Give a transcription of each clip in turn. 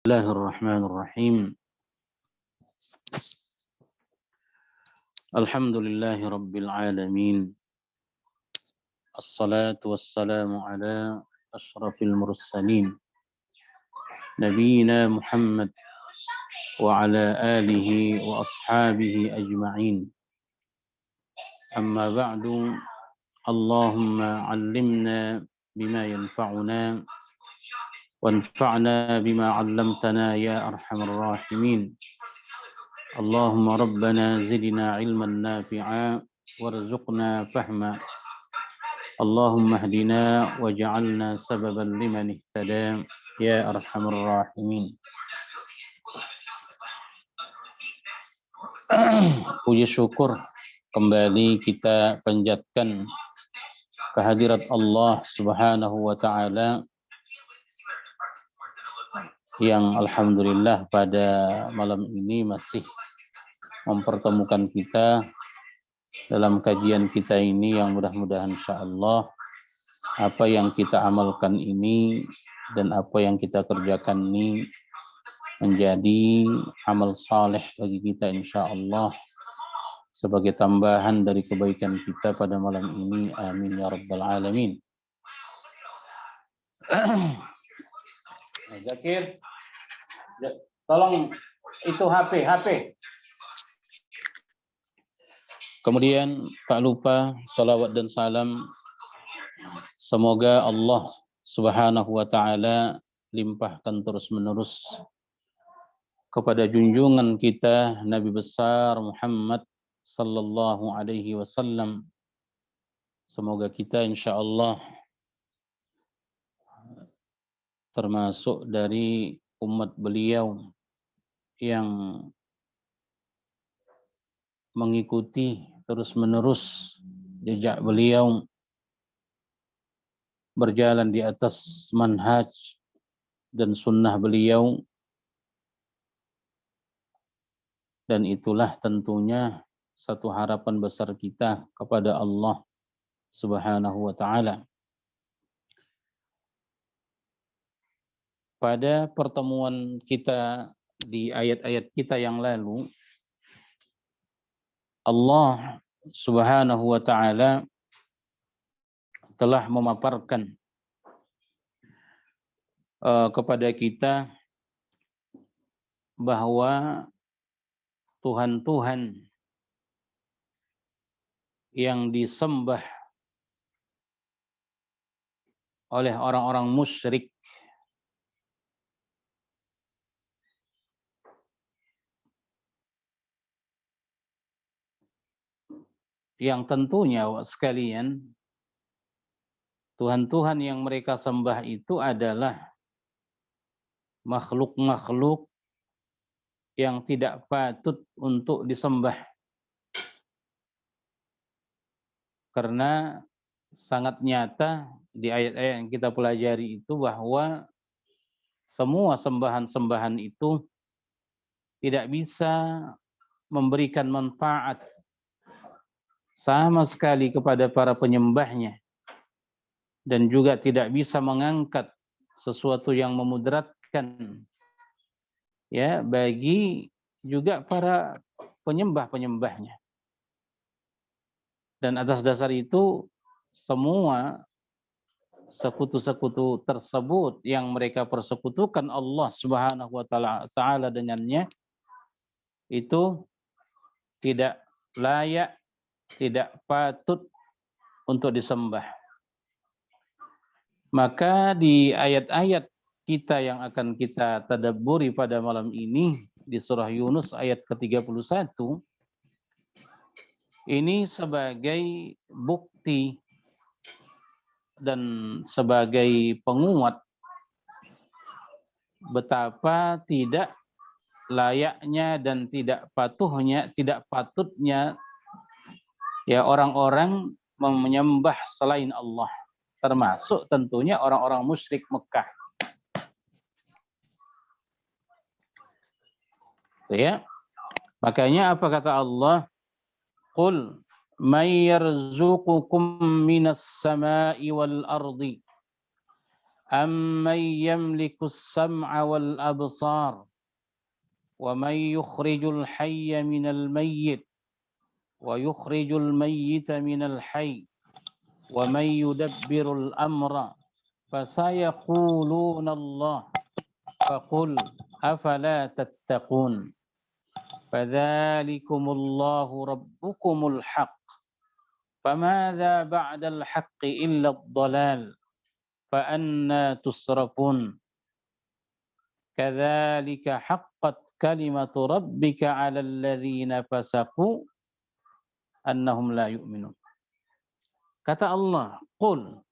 الله الرحمن الرحيم. الحمد لله رب العالمين. الصلاة والسلام على أشرف المرسلين نبينا محمد وعلى آله وأصحابه أجمعين. أما بعد، اللهم علمنا بما ينفعنا وانفعنا بما علمتنا يا أرحم الراحمين. اللهم ربنا زدنا علما نافعا وارزقنا فهما. اللهم اهدنا واجعلنا سببا لمن اهتدى يا أرحم الراحمين. Puji syukur kembali kita panjatkan kehadirat Allah Subhanahu wa taala yang alhamdulillah pada malam ini masih mempertemukan kita dalam kajian kita ini, yang mudah-mudahan insyaallah apa yang kita amalkan ini dan apa yang kita kerjakan ini menjadi amal saleh bagi kita insyaallah sebagai tambahan dari kebaikan kita pada malam ini. Amin ya rabbal alamin. Zakir, tolong itu HP. Kemudian tak lupa salawat dan salam semoga Allah Subhanahu wa taala limpahkan terus-menerus kepada junjungan kita Nabi besar Muhammad sallallahu alaihi wasallam. Semoga kita insyaallah termasuk dari umat beliau yang mengikuti terus-menerus jejak beliau, berjalan di atas manhaj dan sunnah beliau, dan itulah tentunya satu harapan besar kita kepada Allah Subhanahu wa taala. Pada pertemuan kita di ayat-ayat kita yang lalu, Allah Subhanahu wa taala telah memaparkan kepada kita bahwa Tuhan-Tuhan yang disembah oleh orang-orang musyrik yang tentunya sekalian Tuhan-Tuhan yang mereka sembah itu adalah makhluk-makhluk yang tidak patut untuk disembah. Karena sangat nyata di ayat-ayat yang kita pelajari itu bahwa semua sembahan-sembahan itu tidak bisa memberikan manfaat sama sekali kepada para penyembahnya, dan juga tidak bisa mengangkat sesuatu yang memudaratkan ya bagi juga para penyembah-penyembahnya. Dan atas dasar itu semua sekutu-sekutu tersebut yang mereka persekutukan Allah Subhanahu wa taala dengannya itu tidak layak, tidak patut untuk disembah. Maka di ayat-ayat kita yang akan kita tadabburi pada malam ini di surah Yunus ayat ke-31, ini sebagai bukti dan sebagai penguat betapa tidak layaknya dan tidak patutnya ya orang-orang menyembah selain Allah, termasuk tentunya orang-orang musyrik Mekah. Ya. Makanya apa kata Allah? Qul may yarzuqukum minas sama'i wal ardi أَمَّنْ يَمْلِكُ السَّمْعَ وَالْأَبْصَارَ وَمَنْ يُخْرِجُ الْحَيَّ مِنَ الْمَيِّتِ وَيُخْرِجُ الْمَيِّتَ مِنَ الْحَيِّ وَمَنْ يُدَبِّرُ الْأَمْرَ فَسَيَقُولُونَ اللَّهُ فَقُلْ أَفَلَا تَتَّقُونَ فَذَلِكُمُ اللَّهُ رَبُّكُمُ الْحَقُّ فَمَاذَا بَعْدَ الْحَقِّ إِلَّا الضَّلَالُ فَأَنَّى تُصْرَفُونَ كَذَلِكَ حَقَّتْ كَلِمَةُ رَبِّكَ عَلَى الَّذِينَ فَسَقُوا أَنَّهُمْ لَا يُؤْمِنُونَ. Kata Allah, qul,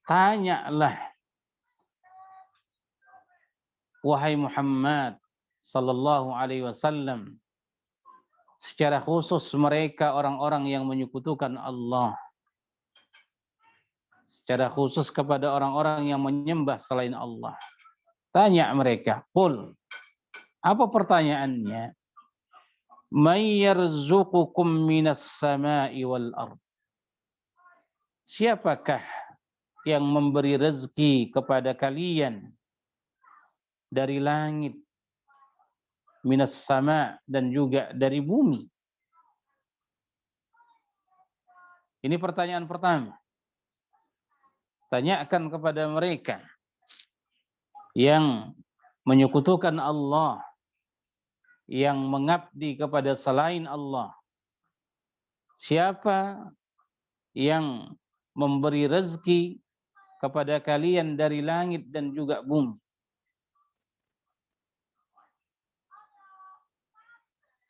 tanyalah wahai Muhammad sallallahu alaihi wasallam, secara khusus mereka orang-orang yang menyekutukan Allah, secara khusus kepada orang-orang yang menyembah selain Allah. Tanya mereka, qul, apa pertanyaannya? May yarzuqukum minas sama'i wal ard. Siapakah yang memberi rezeki kepada kalian dari langit, minas sama, dan juga dari bumi? Ini pertanyaan pertama. Tanyakan kepada mereka yang menyekutukan Allah, yang mengabdi kepada selain Allah. Siapa yang memberi rezeki kepada kalian dari langit dan juga bumi?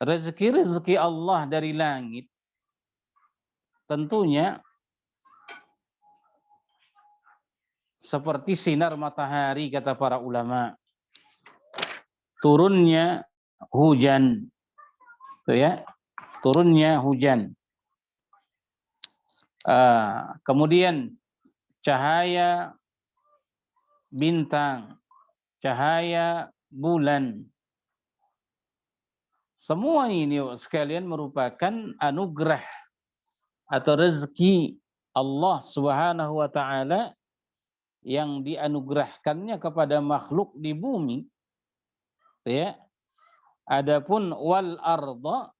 Rezeki-rezeki Allah dari langit tentunya seperti sinar matahari, kata para ulama. Turunnya hujan, itu ya, turunnya hujan. Kemudian cahaya bintang, cahaya bulan. Semua ini sekalian merupakan anugerah atau rezeki Allah Subhanahu wa taala yang dianugerahkannya kepada makhluk di bumi. Ya. Adapun wal arda,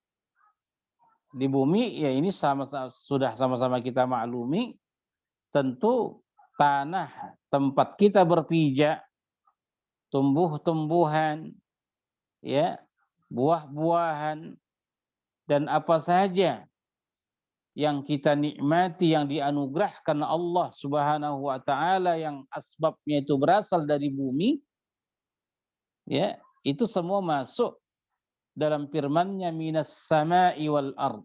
di bumi, ya ini sudah sama-sama kita maklumi, tentu tanah tempat kita berpijak, tumbuh-tumbuhan, ya, buah-buahan, dan apa saja yang kita nikmati, yang dianugerahkan Allah Subhanahu wa taala, yang asbabnya itu berasal dari bumi, ya, itu semua masuk dalam firman-Nya minas sama'i wal ard.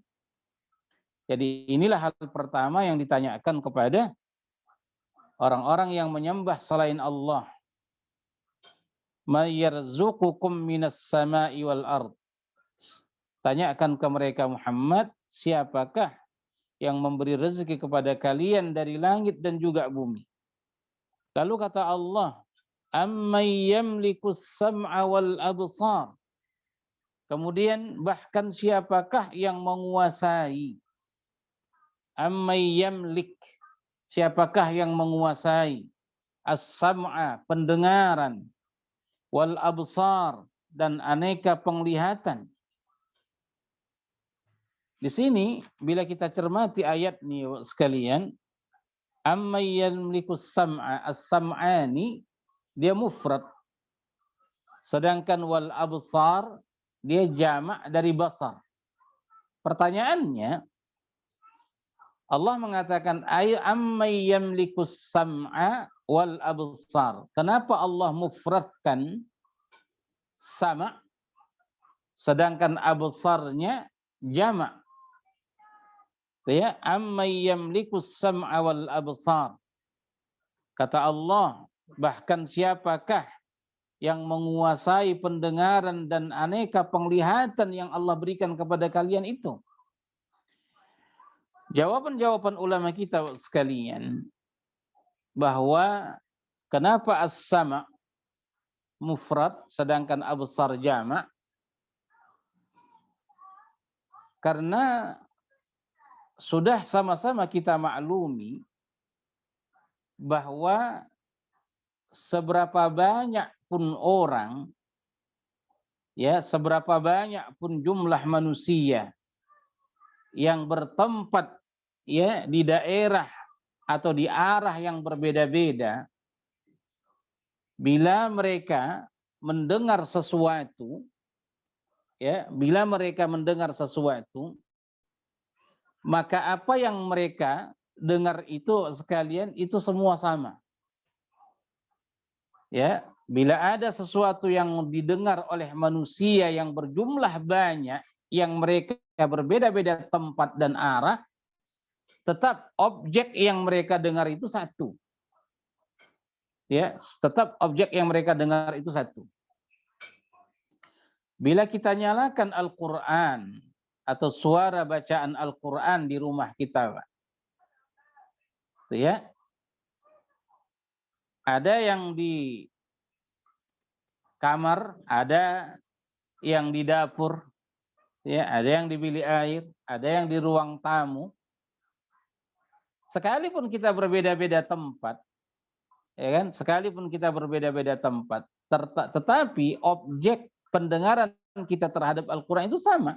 Jadi inilah hal pertama yang ditanyakan kepada orang-orang yang menyembah selain Allah. May yarzuqukum minas sama'i wal ard. Tanyakan ke mereka, Muhammad, siapakah yang memberi rezeki kepada kalian dari langit dan juga bumi? Lalu kata Allah, ammay yamlikus sam'a wal absar. Kemudian bahkan siapakah yang menguasai? Ammay yamlik, siapakah yang menguasai? As-sam'a, pendengaran, wal absar, dan aneka penglihatan. Di sini bila kita cermati ayat ini sekalian, ammay yamlikus sam'a, as-sam'ani dia mufrad, sedangkan wal absar dia jamak dari basar. Pertanyaannya, Allah mengatakan ammay yamlikus sam'a wal absar. Kenapa Allah mufradkan sama sedangkan absarnya jamak? Ya, ammay yamlikus sam'a wal absar. Kata Allah, bahkan siapakah yang menguasai pendengaran dan aneka penglihatan yang Allah berikan kepada kalian itu? Jawaban-jawaban ulama kita sekalian bahwa kenapa as-sama' mufrad sedangkan absar jamak? Karena sudah sama-sama kita maklumi bahwa seberapa banyak pun orang, ya, seberapa banyak pun jumlah manusia yang bertempat, ya, di daerah atau di arah yang berbeda-beda, bila mereka mendengar sesuatu, ya, bila mereka mendengar sesuatu, maka apa yang mereka dengar itu sekalian itu semua sama. Ya, bila ada sesuatu yang didengar oleh manusia yang berjumlah banyak, yang mereka berbeda-beda tempat dan arah, tetap objek yang mereka dengar itu satu. Ya, tetap objek yang mereka dengar itu satu. Bila kita nyalakan Al-Quran atau suara bacaan Al-Quran di rumah kita, Pak, ya, ada yang di kamar, ada yang di dapur, ya, ada yang di bilik air, ada yang di ruang tamu. Sekalipun kita berbeda-beda tempat, ya kan? Sekalipun kita berbeda-beda tempat, tetapi objek pendengaran kita terhadap Al-Quran itu sama.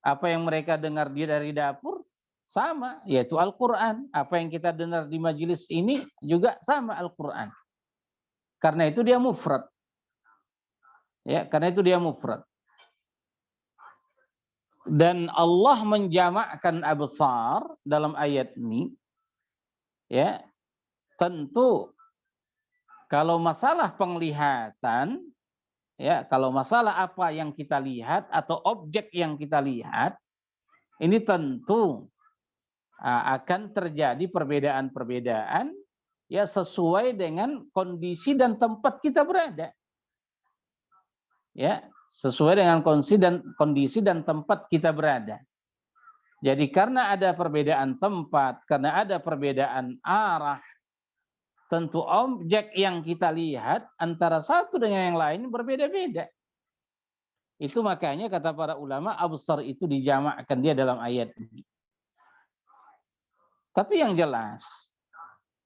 Apa yang mereka dengar dari dapur sama, yaitu Al-Quran. Apa yang kita dengar di majelis ini juga sama, Al-Quran. Karena itu dia mufrad. Ya, karena itu dia mufrad. Dan Allah menjamakkan absar dalam ayat ini, ya, tentu kalau masalah penglihatan, ya, kalau masalah apa yang kita lihat atau objek yang kita lihat, ini tentu akan terjadi perbedaan-perbedaan, ya, sesuai dengan kondisi dan tempat kita berada. Ya, sesuai dengan kondisi dan tempat kita berada. Jadi karena ada perbedaan tempat, karena ada perbedaan arah, tentu objek yang kita lihat antara satu dengan yang lain berbeda-beda. Itu makanya kata para ulama, absar itu dijamakkan dia dalam ayat ini. Tapi yang jelas,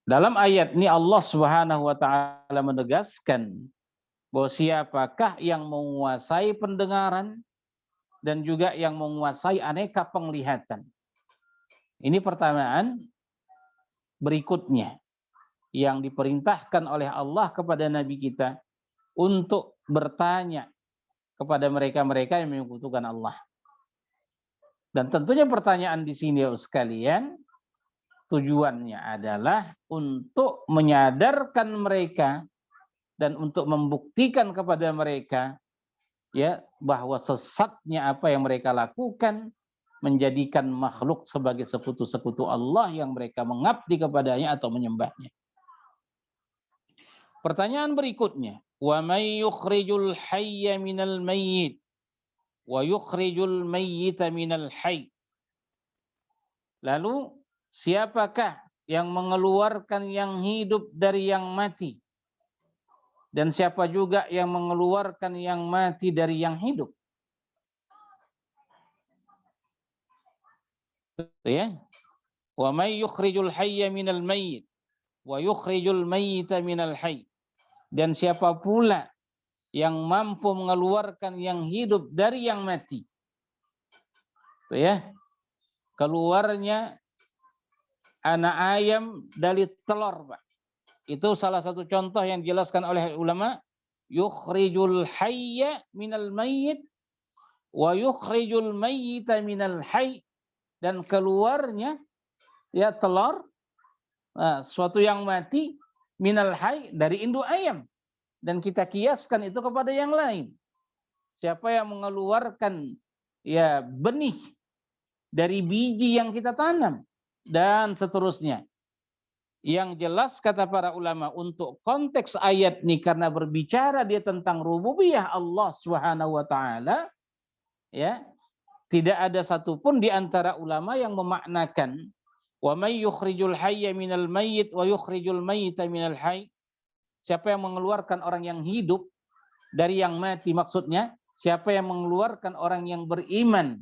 dalam ayat ini Allah Subhanahu wa taala menegaskan bahwa siapakah yang menguasai pendengaran dan juga yang menguasai aneka penglihatan. Ini pertanyaan berikutnya yang diperintahkan oleh Allah kepada Nabi kita untuk bertanya kepada mereka-mereka yang membutuhkan Allah. Dan tentunya pertanyaan di sini sekalian, tujuannya adalah untuk menyadarkan mereka dan untuk membuktikan kepada mereka, ya, bahwa sesatnya apa yang mereka lakukan, menjadikan makhluk sebagai sekutu-sekutu Allah yang mereka mengabdi kepadanya atau menyembahnya. Pertanyaan berikutnya, wa may yukhrijul hayya minal mayyit wa yukhrijul mayyita minal hayy. Lalu siapakah yang mengeluarkan yang hidup dari yang mati? Dan siapa juga yang mengeluarkan yang mati dari yang hidup? Ya. Wa may yukhrijul hayya minal mayyit wa yukhrijul mayyita minal hayy. Dan siapa pula yang mampu mengeluarkan yang hidup dari yang mati? Tuh ya. Keluarnya anak ayam dari telur, Pak. Itu salah satu contoh yang dijelaskan oleh ulama, yukhrijul hayya minal mayyit wa yukhrijul mayyita minal hayy, dan keluarnya, ya, telur, suatu yang mati, minal hayy, dari induk ayam, dan kita kiaskan itu kepada yang lain. Siapa yang mengeluarkan, ya, benih dari biji yang kita tanam dan seterusnya. Yang jelas kata para ulama untuk konteks ayat ini karena berbicara dia tentang rububiyah Allah Subhanahu wa taala, ya, tidak ada satupun di antara ulama yang memaknakan wa may yukhrijul hayya minal mayyit wa yukhrijul mayyita minal hayy. Siapa yang mengeluarkan orang yang hidup dari yang mati, maksudnya siapa yang mengeluarkan orang yang beriman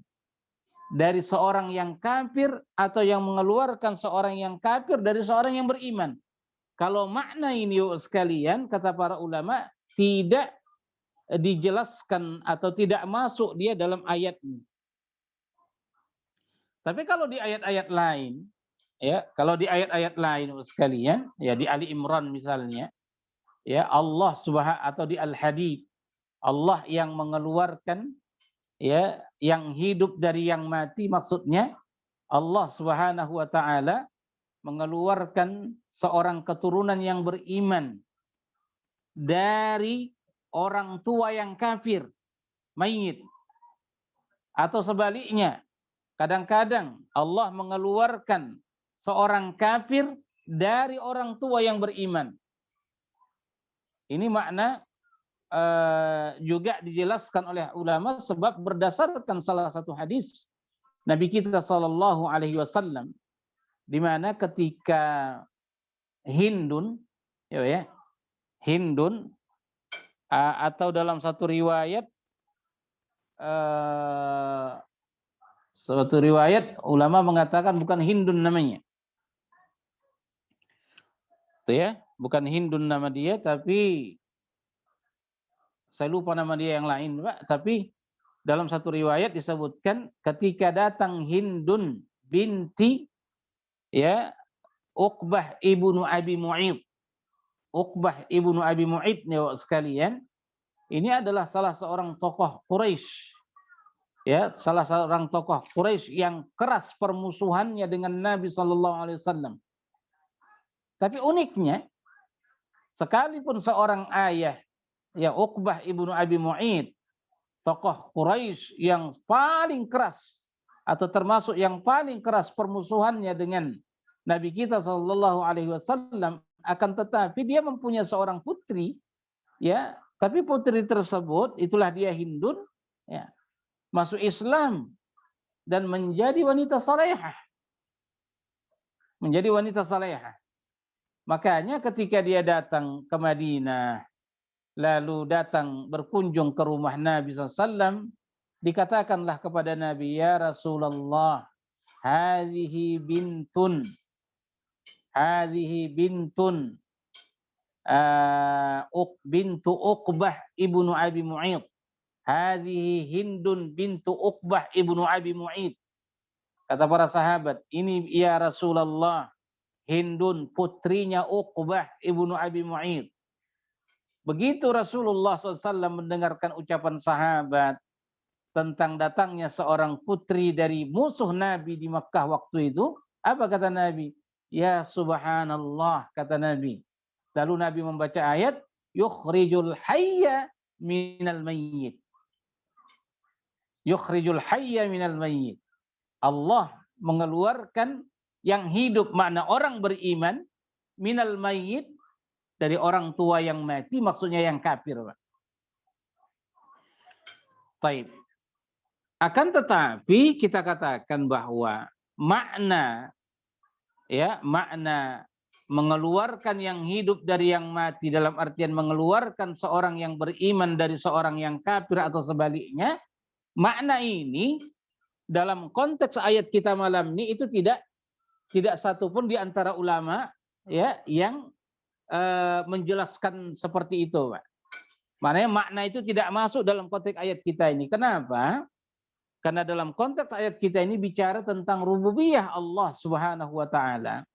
dari seorang yang kafir atau yang mengeluarkan seorang yang kafir dari seorang yang beriman. Kalau makna ini sekalian, kata para ulama, tidak dijelaskan atau tidak masuk dia dalam ayat ini. Tapi kalau di ayat-ayat lain, ya, kalau di ayat-ayat lain sekalian, ya di Ali Imran misalnya, ya Allah Subhanahu atau di Al-Hadid, Allah yang mengeluarkan, ya, yang hidup dari yang mati, maksudnya Allah Subhanahu wa taala mengeluarkan seorang keturunan yang beriman dari orang tua yang kafir, mayit. Atau sebaliknya, kadang-kadang Allah mengeluarkan seorang kafir dari orang tua yang beriman. Ini makna juga dijelaskan oleh ulama sebab berdasarkan salah satu hadis Nabi kita sallallahu alaihi wasallam, di mana ketika Hindun, ya, Hindun atau dalam satu riwayat suatu riwayat ulama mengatakan bukan Hindun namanya. Itu ya, bukan Hindun nama dia, tapi saya lupa nama dia yang lain, Pak. Tapi dalam satu riwayat disebutkan ketika datang Hindun binti, ya, Uqbah ibnu Abi Mu'id. Uqbah ibnu Abi Mu'id, ya sekalian, ini adalah salah seorang tokoh Quraisy. Ya, salah seorang tokoh Quraisy yang keras permusuhannya dengan Nabi sallallahu alaihi wasallam. Tapi uniknya, sekalipun seorang ayah, ya Uqbah ibnu Abi Mu'id, tokoh Quraisy yang paling keras atau termasuk yang paling keras permusuhannya dengan Nabi kita sallallahu alaihi wasallam, akan tetapi dia mempunyai seorang putri, ya, tapi putri tersebut itulah dia Hindun, ya, masuk Islam dan menjadi wanita salehah. Menjadi wanita salehah. Makanya ketika dia datang ke Madinah, lalu datang berkunjung ke rumah Nabi SAW, dikatakanlah kepada Nabi, ya Rasulullah, hadhihi bintun bintu Uqbah ibnu Abi Mu'id. Hadhihi Hindun bintu Uqbah ibnu Abi Mu'id. Kata para sahabat, ini ya Rasulullah, Hindun putrinya Uqbah ibnu Abi Mu'id. Begitu Rasulullah SAW mendengarkan ucapan sahabat tentang datangnya seorang putri dari musuh Nabi di Makkah waktu itu, apa kata Nabi? Ya subhanallah, kata Nabi. Lalu Nabi membaca ayat, yukhrijul hayya minal mayyit. Yukhrijul hayya minal mayyit. Allah mengeluarkan yang hidup, makna orang beriman, minal mayyit, dari orang tua yang mati, maksudnya yang kafir. Baik. Akan tetapi kita katakan bahwa makna, ya, makna mengeluarkan yang hidup dari yang mati dalam artian mengeluarkan seorang yang beriman dari seorang yang kafir atau sebaliknya, makna ini dalam konteks ayat kita malam ini itu tidak satupun di antara ulama, ya, yang menjelaskan seperti itu, Pak. Maknanya makna itu tidak masuk dalam konteks ayat kita ini. Kenapa? Karena dalam konteks ayat kita ini bicara tentang rububiyah Allah Subhanahu wa taala,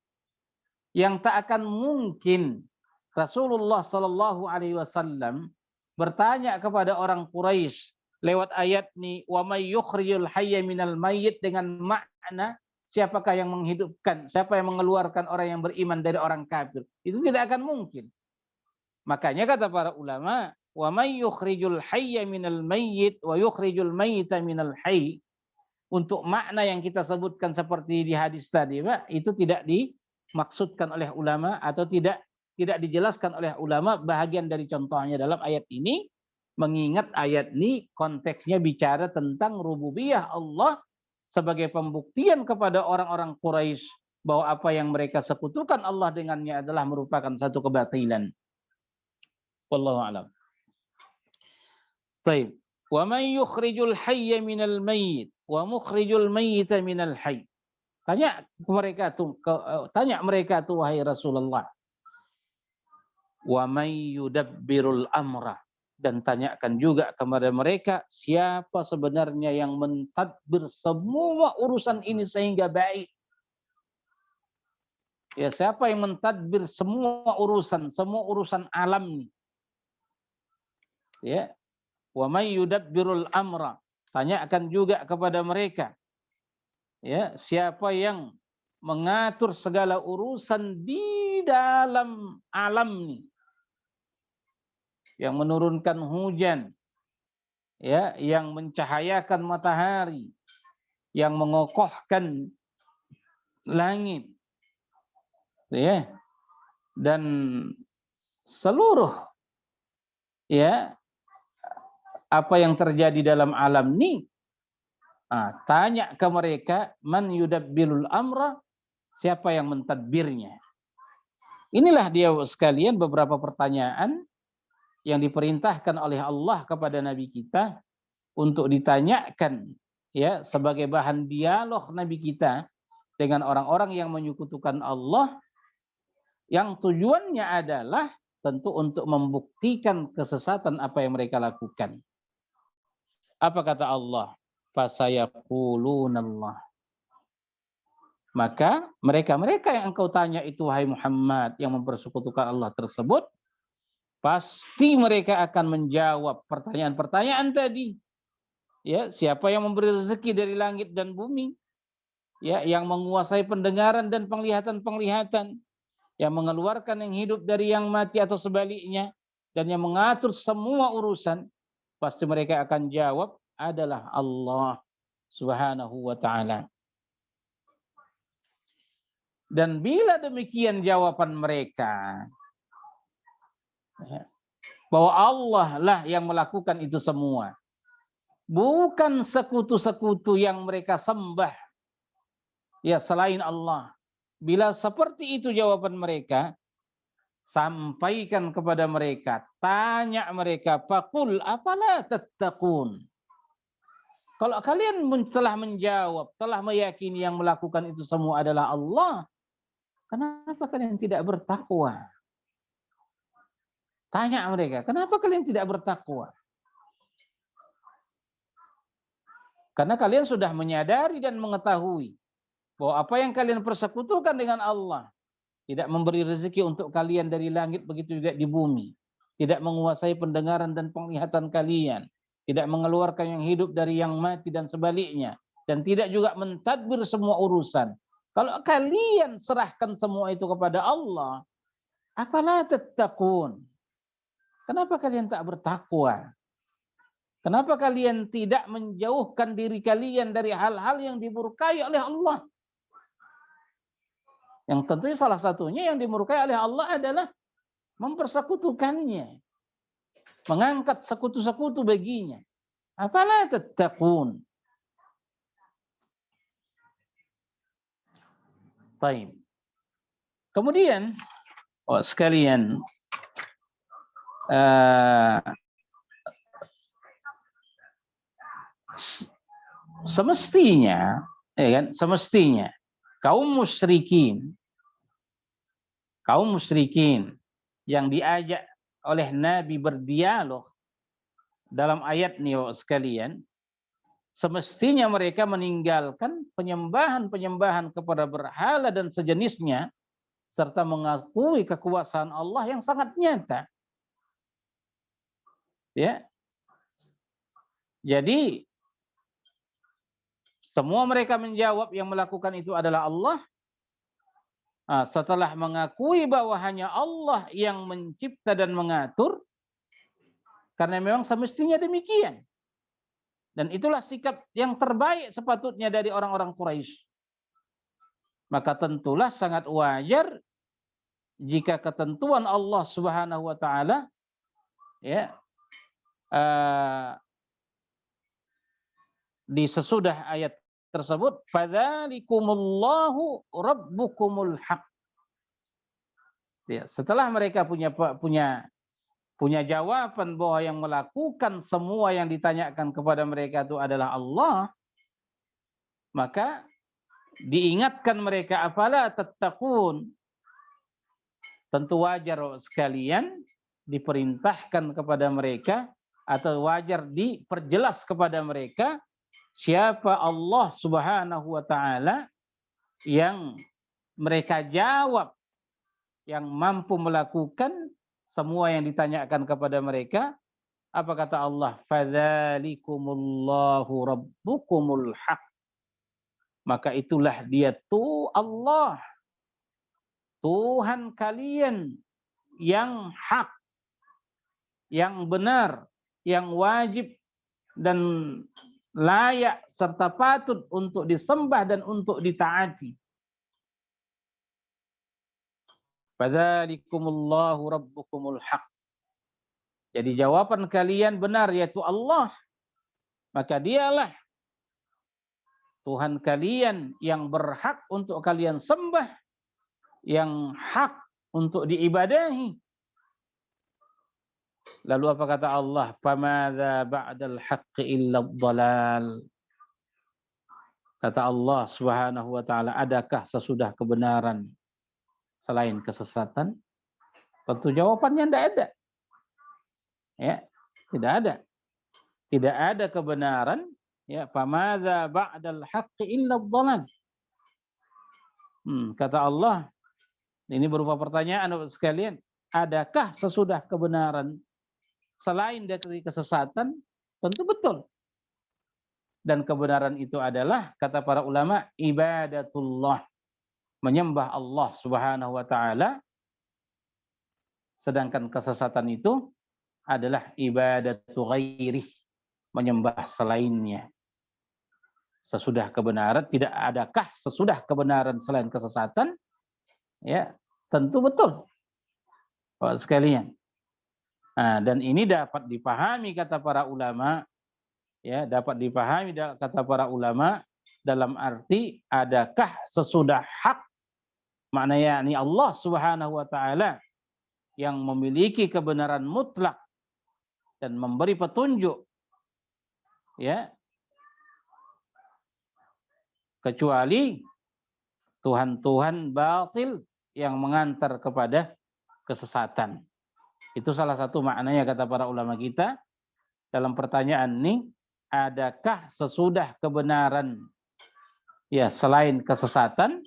yang tak akan mungkin Rasulullah sallallahu alaihi wasallam bertanya kepada orang Quraisy lewat ayat ini, wa may yukhrijul hayya minal mayyit, dengan makna siapakah yang menghidupkan, siapa yang mengeluarkan orang yang beriman dari orang kafir. Itu tidak akan mungkin. Makanya kata para ulama, wa may yukhrijul hayya minal mayyit wa yukhrijul mayyita minal hayy, untuk makna yang kita sebutkan seperti di hadis tadi, Pak, itu tidak dimaksudkan oleh ulama atau tidak dijelaskan oleh ulama bahagian dari contohnya dalam ayat ini, mengingat ayat ini konteksnya bicara tentang rububiyah Allah sebagai pembuktian kepada orang-orang Quraisy bahwa apa yang mereka sekutukan Allah dengannya adalah merupakan satu kebatilan. Wallahu a'lam. Baik. Wa may yukhrijul hayya minal mayyit. wa mukhrijul mayyita minal hayy. Tanya mereka tuh wahai Rasulullah. Wa may yudabbirul amra, dan tanyakan juga kepada mereka siapa sebenarnya yang mentadbir semua urusan ini sehingga baik. Ya, siapa yang mentadbir semua urusan alam ini. Ya. Wa may yudabbirul amra. Tanyakan juga kepada mereka. Ya, siapa yang mengatur segala urusan di dalam alam ini. Yang menurunkan hujan, ya, yang mencahayakan matahari, yang mengokohkan langit, ya, dan seluruh, ya, apa yang terjadi dalam alam ini. Tanya ke mereka, man yudabbirul amra, siapa yang mentadbirnya. Inilah dia sekalian beberapa pertanyaan yang diperintahkan oleh Allah kepada Nabi kita untuk ditanyakan, ya, sebagai bahan dialog Nabi kita dengan orang-orang yang menyekutukan Allah, yang tujuannya adalah tentu untuk membuktikan kesesatan apa yang mereka lakukan. Apa kata Allah? Fasayaqulunallah. Maka mereka yang engkau tanya itu wahai Muhammad yang mempersekutukan Allah tersebut, pasti mereka akan menjawab pertanyaan-pertanyaan tadi. Ya, siapa yang memberi rezeki dari langit dan bumi? Ya, yang menguasai pendengaran dan penglihatan-penglihatan, yang mengeluarkan yang hidup dari yang mati atau sebaliknya, dan yang mengatur semua urusan, pasti mereka akan jawab adalah Allah Subhanahu wa ta'ala. Dan bila demikian jawaban mereka, bahwa Allah lah yang melakukan itu semua, bukan sekutu-sekutu yang mereka sembah, ya, selain Allah. Bila seperti itu jawaban mereka, sampaikan kepada mereka, tanya mereka, faqul afala tattaqun. Kalau kalian telah menjawab, telah meyakini yang melakukan itu semua adalah Allah, kenapa kalian tidak bertakwa? Tanya mereka, kenapa kalian tidak bertakwa? Karena kalian sudah menyadari dan mengetahui bahwa apa yang kalian persekutukan dengan Allah tidak memberi rezeki untuk kalian dari langit, begitu juga di bumi. Tidak menguasai pendengaran dan penglihatan kalian. Tidak mengeluarkan yang hidup dari yang mati dan sebaliknya. Dan tidak juga mentadbir semua urusan. Kalau kalian serahkan semua itu kepada Allah, apalah tattaqun? Kenapa kalian tak bertakwa? Kenapa kalian tidak menjauhkan diri kalian dari hal-hal yang dimurkai oleh Allah? Yang tentunya salah satunya yang dimurkai oleh Allah adalah mempersekutukannya, mengangkat sekutu-sekutu baginya. Afala tattaqun? Baik. Kemudian, sekalian, semestinya, ya kan, semestinya kaum musyrikin yang diajak oleh Nabi berdialog dalam ayat ini sekalian, semestinya mereka meninggalkan penyembahan-penyembahan kepada berhala dan sejenisnya, serta mengakui kekuasaan Allah yang sangat nyata. Ya. Jadi semua mereka menjawab yang melakukan itu adalah Allah. Setelah mengakui bahwa hanya Allah yang mencipta dan mengatur, karena memang semestinya demikian. Dan itulah sikap yang terbaik sepatutnya dari orang-orang Quraisy. Maka tentulah sangat wajar jika ketentuan Allah Subhanahu wa taala, ya, di sesudah ayat tersebut, fadzalikumullahu rabbukumul haq. Ya, setelah mereka punya jawaban bahwa yang melakukan semua yang ditanyakan kepada mereka itu adalah Allah, Maka diingatkan mereka, afala tattaqun. Tentu wajar sekalian diperintahkan kepada mereka atau wajar diperjelas kepada mereka siapa Allah Subhanahu wa taala yang mereka jawab, yang mampu melakukan semua yang ditanyakan kepada mereka. Apa kata Allah? Fadzalikumullahu rabbukumul haq. Maka itulah dia tuh Allah, Tuhan kalian yang hak, yang benar, yang wajib dan layak serta patut untuk disembah dan untuk ditaati. Fadzalikumullahu rabbukumul haq. Jadi jawaban kalian benar, yaitu Allah. Maka dialah Tuhan kalian yang berhak untuk kalian sembah, yang hak untuk diibadahi. Lalu apa kata Allah? Famadza ba'dal haqqi illa dhalal. Kata Allah Subhanahu wa taala, adakah sesudah kebenaran selain kesesatan? Tentu jawabannya tidak ada. Ya, tidak ada. Tidak ada kebenaran, ya, famadza ba'dal haqqi illa dhalal. Kata Allah, ini berupa pertanyaan Bapak sekalian, adakah sesudah kebenaran selain dari kesesatan? Tentu betul. Dan kebenaran itu adalah, kata para ulama, ibadatullah, menyembah Allah Subhanahu wa taala. Sedangkan kesesatan itu adalah ibadatu ghairih, menyembah selainnya. Sesudah kebenaran, tidak adakah sesudah kebenaran selain kesesatan? Ya, tentu betul, Bapak sekalian. Nah, dan ini dapat dipahami kata para ulama, ya, dapat dipahami kata para ulama dalam arti adakah sesudah hak, maknanya ini Allah Subhanahu wa taala yang memiliki kebenaran mutlak dan memberi petunjuk, ya, kecuali Tuhan-Tuhan batil yang mengantar kepada kesesatan. Itu salah satu maknanya kata para ulama kita dalam pertanyaan ini, adakah sesudah kebenaran, ya, selain kesesatan?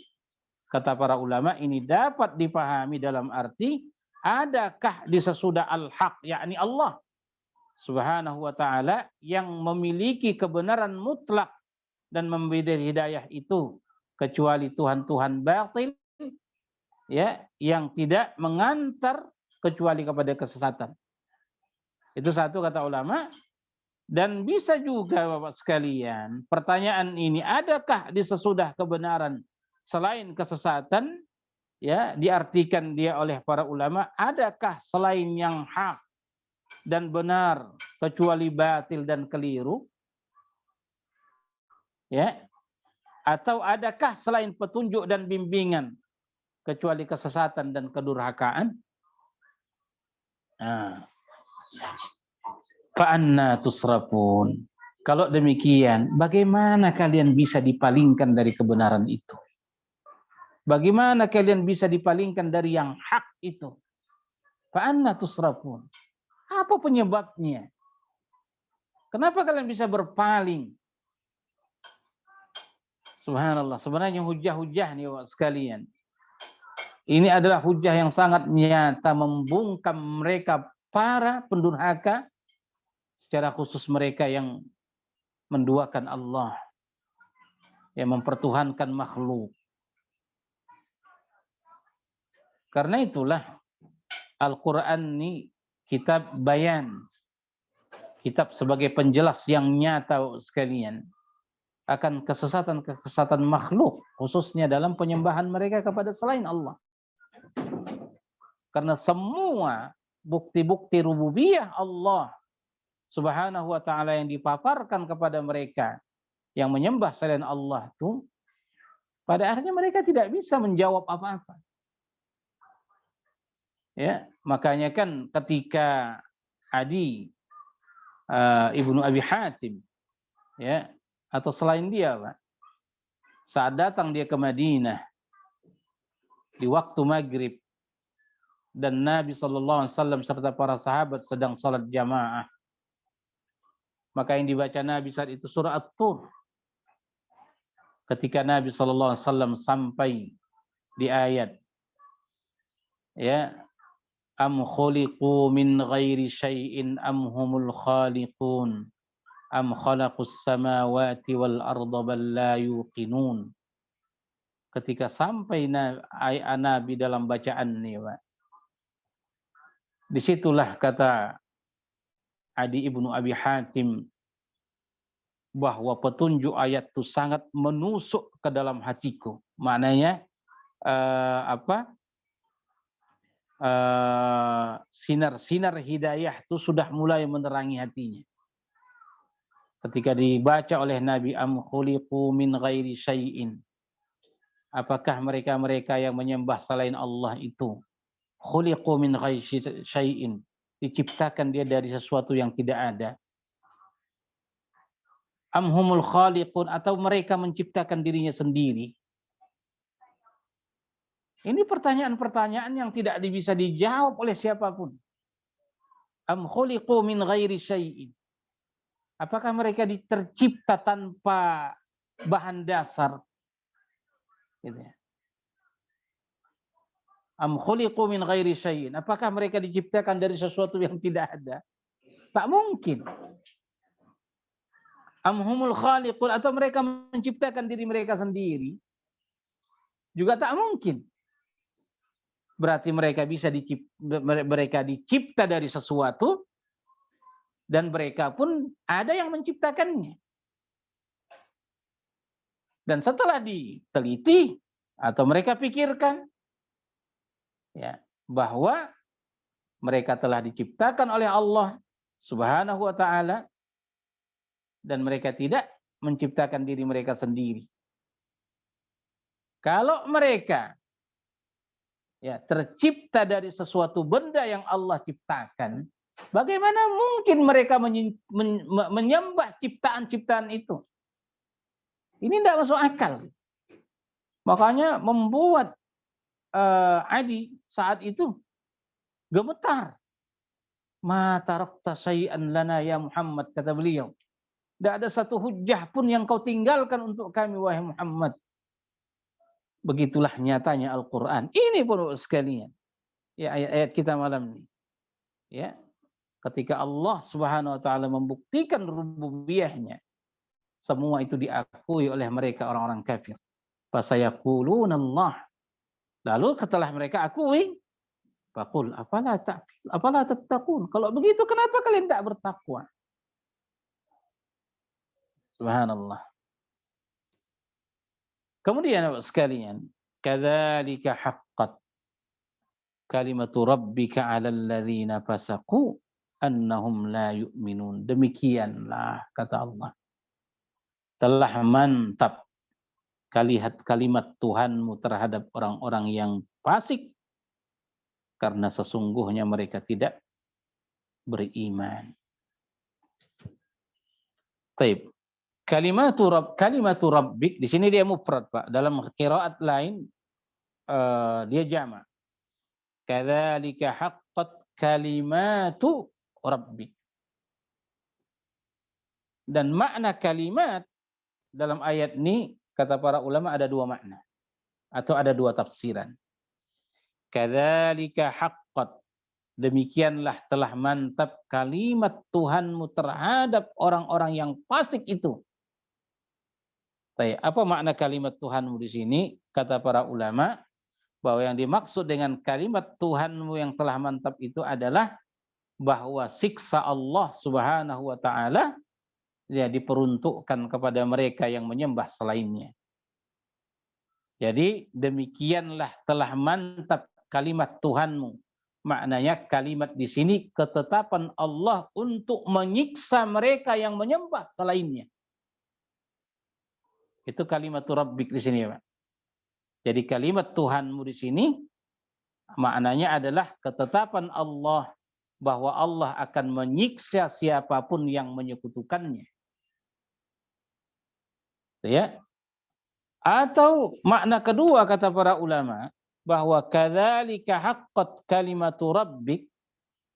Kata para ulama ini dapat dipahami dalam arti adakah di sesudah al-haq, yakni Allah Subhanahu wa taala yang memiliki kebenaran mutlak dan memberi hidayah itu, kecuali Tuhan-Tuhan batil, ya, yang tidak mengantar kecuali kepada kesesatan. Itu satu kata ulama. Dan bisa juga Bapak sekalian, pertanyaan ini, adakah di sesudah kebenaran selain kesesatan, ya, diartikan dia oleh para ulama, adakah selain yang hak dan benar kecuali batil dan keliru? Ya, atau adakah selain petunjuk dan bimbingan kecuali kesesatan dan kedurhakaan? Nah, fa'anna tusrafun. Kalau demikian, bagaimana kalian bisa dipalingkan dari kebenaran itu? Bagaimana kalian bisa dipalingkan dari yang hak itu? Fa'anna tusrafun. Apa penyebabnya? Kenapa kalian bisa berpaling? Subhanallah, sebenarnya hujah-hujah nih Bapak sekalian. Ini adalah hujah yang sangat nyata membungkam mereka para pendurhaka, secara khusus mereka yang menduakan Allah, yang mempertuhankan makhluk. Karena itulah Al-Quran ini kitab bayan, kitab sebagai penjelas yang nyata sekalian akan kesesatan-kesesatan makhluk, khususnya dalam penyembahan mereka kepada selain Allah. Karena semua bukti-bukti rububiyah Allah Subhanahu wa taala yang dipaparkan kepada mereka yang menyembah selain Allah itu, pada akhirnya mereka tidak bisa menjawab apa-apa. Ya, makanya kan ketika Adi Ibnu Abi Hatim, ya, atau selain dia, Pak, saat datang dia ke Madinah di waktu maghrib dan Nabi SAW serta para sahabat sedang salat jamaah, maka yang dibaca Nabi saat itu surah At-Tur. Ketika Nabi SAW sampai di ayat, ya, am khuliqu min ghairi syai'in am humul khaliqun am khalaqus samawati wal arda bal la yuqinun. Ketika sampai ayat Nabi dalam bacaan ini, Pak, disitulah kata Adi ibnu Abi Hatim bahwa petunjuk ayat itu sangat menusuk ke dalam hatiku. Maknanya sinar-sinar hidayah itu sudah mulai menerangi hatinya. Ketika dibaca oleh Nabi, am khuliqu min ghairi syai'in. Apakah mereka-mereka yang menyembah selain Allah itu khuliqu min ghairi syai'in, diciptakan dia dari sesuatu yang tidak ada. Am humul khaliqun, atau mereka menciptakan dirinya sendiri. Ini pertanyaan-pertanyaan yang tidak bisa dijawab oleh siapapun. Am khuliqu min ghairi syai'in. Apakah mereka tercipta tanpa bahan dasar? Gitu ya. Am khuliqu min ghairi syai'in. Apakah mereka diciptakan dari sesuatu yang tidak ada? Tak mungkin. Am humul khaliqun, atau mereka menciptakan diri mereka sendiri? Juga tak mungkin. Berarti mereka dicipta dari sesuatu, dan mereka pun ada yang menciptakannya. Dan setelah diteliti atau mereka pikirkan, ya, bahwa mereka telah diciptakan oleh Allah Subhanahu wa taala dan mereka tidak menciptakan diri mereka sendiri. Kalau mereka, ya, tercipta dari sesuatu benda yang Allah ciptakan, bagaimana mungkin mereka menyembah ciptaan-ciptaan itu? Ini tidak masuk akal. Makanya membuat Adi saat itu gemetar. Ma tarakta syai'an lana ya Muhammad, kata beliau. Tidak ada satu hujjah pun yang kau tinggalkan untuk kami, wahai Muhammad. Begitulah nyatanya Al-Quran. Ini pun sekalian, ya, ayat-ayat kita malam ini. Ya, ketika Allah Subhanahu wa taala membuktikan rububiyahnya, semua itu diakui oleh mereka orang-orang kafir. Fasayaquluna Allah. Lalu setelah mereka akui, faqul afala tattaqun. Kalau begitu kenapa kalian tidak bertakwa? Subhanallah. Kemudian Bapak sekalian, kadzalika haqqat kalimatu rabbika 'alal ladzina fasaqu annahum la yu'minun. Demikianlah kata Allah, telah mantap kalimat Tuhanmu terhadap orang-orang yang fasik, karena sesungguhnya mereka tidak beriman. Taib. Kalimatu rabbik di sini dia mufrad, Pak. Dalam qiraat lain dia jamak. Kadzalika haqqat kalimatu rabbik. Dan makna kalimat dalam ayat ini kata para ulama ada dua makna atau ada dua tafsiran. Kadzalika haqqat, demikianlah telah mantap kalimat Tuhanmu terhadap orang-orang yang fasik itu. Apa makna kalimat Tuhanmu di sini? Kata para ulama bahwa yang dimaksud dengan kalimat Tuhanmu yang telah mantap itu adalah bahwa siksa Allah Subhanahu wa taala ya diperuntukkan kepada mereka yang menyembah selainnya. Jadi demikianlah telah mantap kalimat Tuhanmu. Maknanya kalimat di sini ketetapan Allah untuk menyiksa mereka yang menyembah selainnya. Itu kalimat rabbik di sini, Pak. Jadi kalimat Tuhanmu di sini maknanya adalah ketetapan Allah bahwa Allah akan menyiksa siapapun yang menyekutukannya. Ya. Atau makna kedua kata para ulama bahwa kadzalika haqqat kalimatu rabbik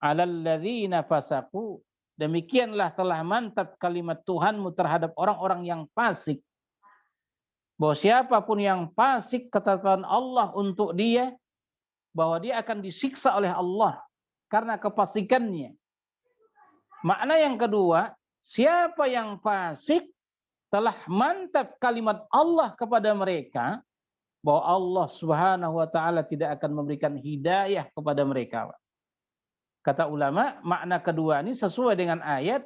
'alal ladzina fasaqu, demikianlah telah mantap kalimat Tuhanmu terhadap orang-orang yang fasik. Bahwa siapapun yang fasik ketetapan Allah untuk dia, bahwa dia akan disiksa oleh Allah karena kefasikannya. Makna yang kedua, siapa yang fasik telah mantap kalimat Allah kepada mereka bahwa Allah Subhanahu wa taala tidak akan memberikan hidayah kepada mereka. Kata ulama, makna kedua ini sesuai dengan ayat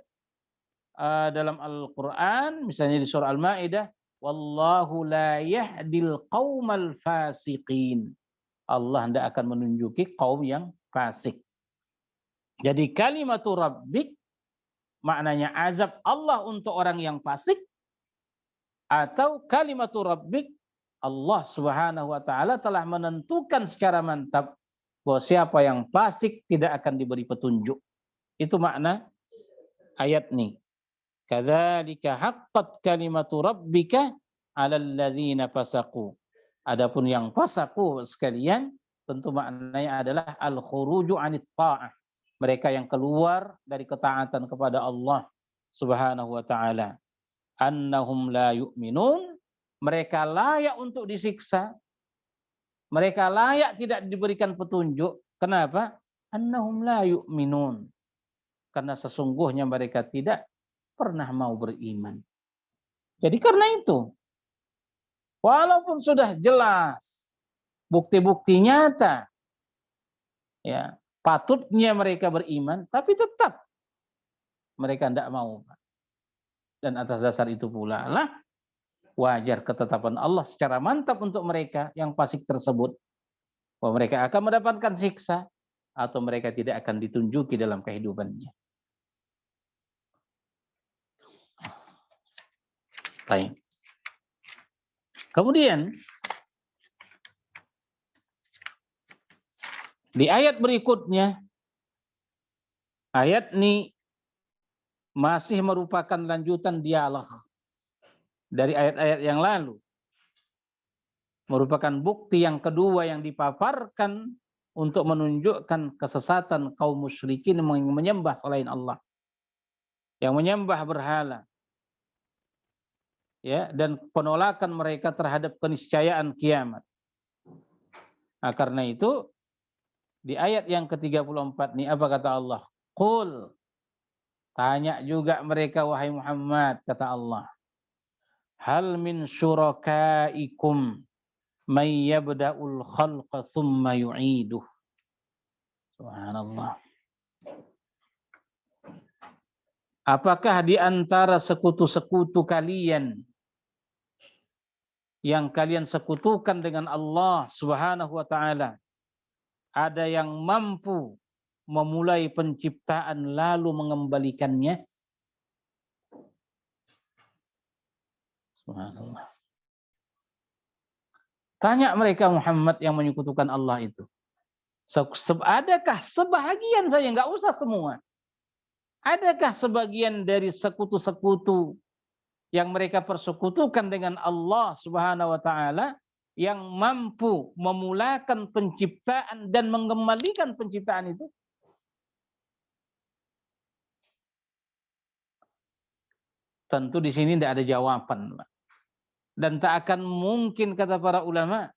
dalam Al-Qur'an, misalnya di surah Al-Maidah, wallahu la yahdil qaumal fasiqin. Allah tidak akan menunjuki kaum yang fasik. Jadi kalimatu rabbik maknanya azab Allah untuk orang yang fasik, atau kalimatu rabbik Allah Subhanahu wa taala telah menentukan secara mantap bahwa siapa yang fasik tidak akan diberi petunjuk. Itu makna ayat ini. Kadzalika haqqat kalimatu rabbika 'alal ladzina fasaqu. Adapun yang fasaqu sekalian tentu maknanya adalah al-khuruju 'anit ta'ah. Mereka yang keluar dari ketaatan kepada Allah Subhanahu wa taala. Annahum la yu'minun, mereka layak untuk disiksa, mereka layak tidak diberikan petunjuk. Kenapa? Annahum la yu'minun, karena sesungguhnya mereka tidak pernah mau beriman. Jadi karena itu, walaupun sudah jelas bukti-bukti nyata ya patutnya mereka beriman, tapi tetap mereka tidak mau. Dan atas dasar itu pula lah wajar ketetapan Allah secara mantap untuk mereka yang fasik tersebut, bahwa mereka akan mendapatkan siksa atau mereka tidak akan ditunjuki dalam kehidupannya. Baik. Kemudian di ayat berikutnya, ayat ini masih merupakan lanjutan dialog dari ayat-ayat yang lalu. Merupakan bukti yang kedua yang dipaparkan untuk menunjukkan kesesatan kaum musyrikin yang menyembah selain Allah, yang menyembah berhala, ya, dan penolakan mereka terhadap keniscayaan kiamat. Nah, karena itu di ayat yang ke-34 ini apa kata Allah? Qul, tanya juga mereka wahai Muhammad, kata Allah, hal min syurakaikum may yabda'ul khalqa thumma yu'iduh. Subhanallah. Apakah di antara sekutu-sekutu kalian yang kalian sekutukan dengan Allah Subhanahu wa taala ada yang mampu memulai penciptaan lalu mengembalikannya? Subhanallah. Tanya mereka Muhammad yang menyekutukan Allah itu. Adakah sebahagian saja, nggak usah semua. Adakah sebagian dari sekutu-sekutu yang mereka persekutukan dengan Allah Subhanahu wa taala yang mampu memulakan penciptaan dan mengembalikan penciptaan itu? Tentu di sini tidak ada jawaban. Dan tak akan mungkin, kata para ulama,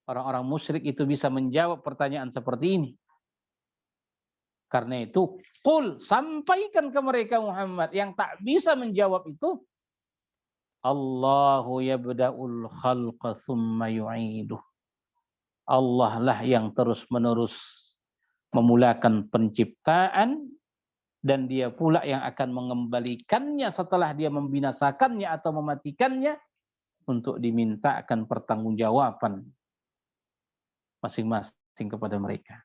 orang-orang musyrik itu bisa menjawab pertanyaan seperti ini. Karena itu, qul, sampaikan ke mereka Muhammad yang tak bisa menjawab itu, Allahu yabda'ul khalqa thumma yu'iduh. Allah lah yang terus-menerus memulakan penciptaan, dan dia pula yang akan mengembalikannya setelah dia membinasakannya atau mematikannya, untuk dimintakan pertanggungjawaban masing-masing kepada mereka.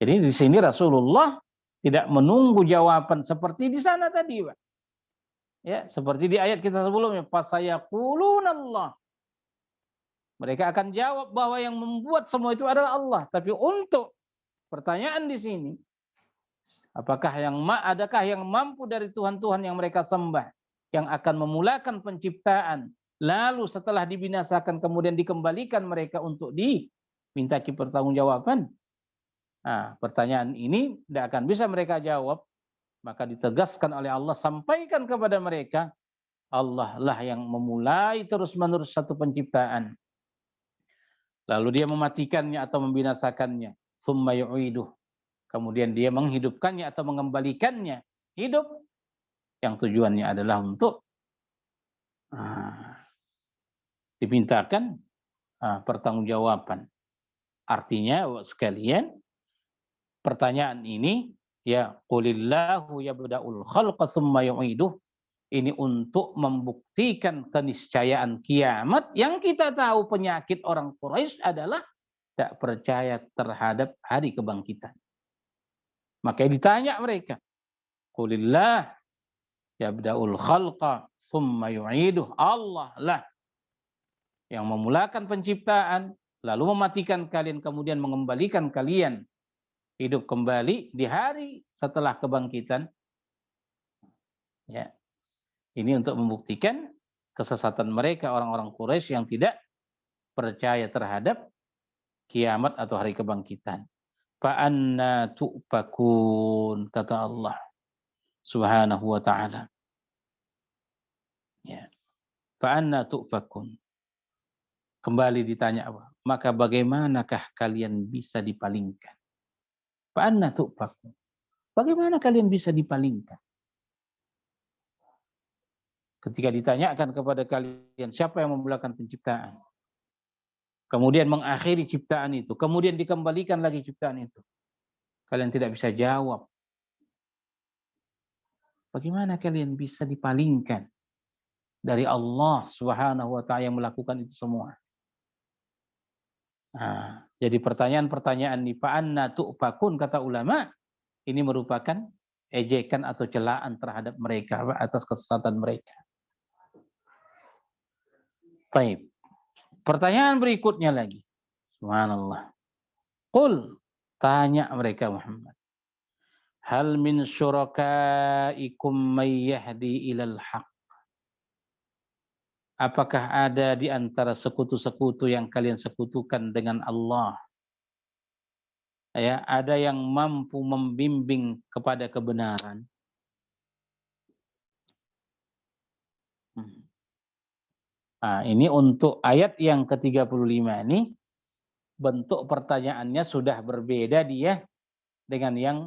Jadi di sini Rasulullah tidak menunggu jawaban seperti di sana tadi, Pak. Ya, seperti di ayat kita sebelumnya, fasayaquluna Allah. Mereka akan jawab bahwa yang membuat semua itu adalah Allah. Tapi untuk pertanyaan di sini, adakah yang mampu dari Tuhan-Tuhan yang mereka sembah yang akan memulakan penciptaan lalu setelah dibinasakan kemudian dikembalikan mereka untuk diminta pertanggungjawaban. Nah, pertanyaan ini tidak akan bisa mereka jawab, maka ditegaskan oleh Allah, sampaikan kepada mereka, Allah lah yang memulai terus-menerus satu penciptaan. Lalu dia mematikannya atau membinasakannya. Tsumma yu'iduh. Kemudian dia menghidupkannya atau mengembalikannya hidup, yang tujuannya adalah untuk dimintakan pertanggungjawaban. Artinya sekalian, pertanyaan ini ya qulillahu yabda'ul khalqa tsumma yu'iduh, ini untuk membuktikan keniscayaan kiamat yang kita tahu penyakit orang Quraisy adalah tidak percaya terhadap hari kebangkitan. Maka ditanya mereka, qulillah yabda'ul khalqa tsumma yu'iduh, Allah lah yang memulakan penciptaan lalu mematikan kalian kemudian mengembalikan kalian hidup kembali di hari setelah kebangkitan. Ya. Ini untuk membuktikan kesesatan mereka orang-orang Quraisy yang tidak percaya terhadap kiamat atau hari kebangkitan. Fa'anna tu'fakun, kata Allah Subhanahu wa ta'ala. Ya. Fa'anna tu'fakun. Kembali ditanya apa? Maka bagaimanakah kalian bisa dipalingkan? Fa'anna tu'fakun. Bagaimana kalian bisa dipalingkan? Ketika ditanyakan kepada kalian, siapa yang memulakan penciptaan? Kemudian mengakhiri ciptaan itu. Kemudian dikembalikan lagi ciptaan itu. Kalian tidak bisa jawab. Bagaimana kalian bisa dipalingkan dari Allah Subhanahu wa ta'ala yang melakukan itu semua? Nah, jadi pertanyaan-pertanyaan di fa'anna tu'fakun, kata ulama, ini merupakan ejekan atau celaan terhadap mereka atas kesesatan mereka. Baik. Pertanyaan berikutnya lagi. Subhanallah. Qul, tanya mereka Muhammad. Hal min syurakaikum may yahdi ilal haq. Apakah ada di antara sekutu-sekutu yang kalian sekutukan dengan Allah? Ya, ada yang mampu membimbing kepada kebenaran? Nah, ini untuk ayat yang ke-35 ini, bentuk pertanyaannya sudah berbeda dia dengan yang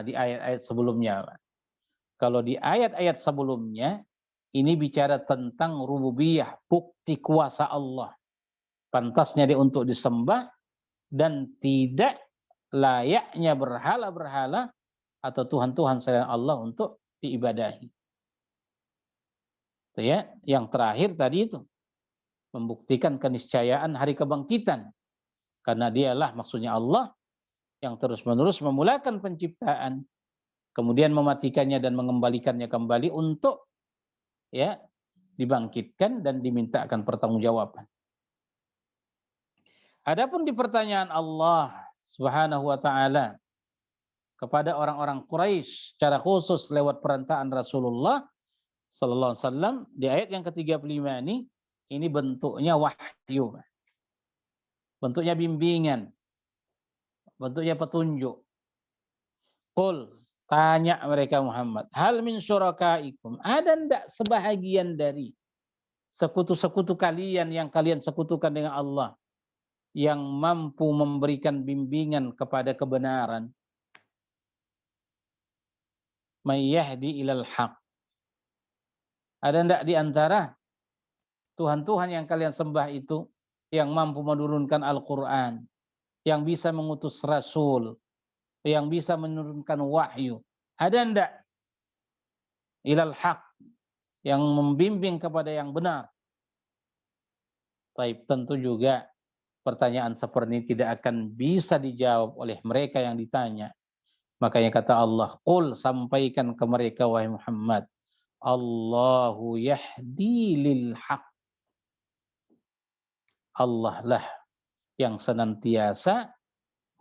di ayat-ayat sebelumnya. Kalau di ayat-ayat sebelumnya, ini bicara tentang rububiyah, bukti kuasa Allah. Pantasnya dia untuk disembah dan tidak layaknya berhala-berhala atau Tuhan-Tuhan selain Allah untuk diibadahi. Itu ya, yang terakhir tadi itu membuktikan keniscayaan hari kebangkitan. Karena dialah maksudnya Allah yang terus-menerus memulakan penciptaan, kemudian mematikannya dan mengembalikannya kembali untuk ya dibangkitkan dan dimintakan pertanggungjawaban. Adapun di pertanyaan Allah Subhanahu wa ta'ala kepada orang-orang Quraisy secara khusus lewat perantaraan Rasulullah sallallahu alaihi wasallam di ayat yang ke-35 ini bentuknya wahyu. Bentuknya bimbingan. Bentuknya petunjuk. Qul, tanya mereka Muhammad, hal min syurakaikum, ada enggak sebahagian dari sekutu-sekutu kalian yang kalian sekutukan dengan Allah yang mampu memberikan bimbingan kepada kebenaran? May yahdi ilal haq. Ada enggak di antara Tuhan-Tuhan yang kalian sembah itu yang mampu menurunkan Al-Quran, yang bisa mengutus Rasul, yang bisa menurunkan wahyu? Ada enggak ilal haq, yang membimbing kepada yang benar? Baik, tentu juga pertanyaan seperti ini tidak akan bisa dijawab oleh mereka yang ditanya. Makanya kata Allah, qul, sampaikan ke mereka wahai Muhammad, Allahu yahdi lil haq. Allah lah yang senantiasa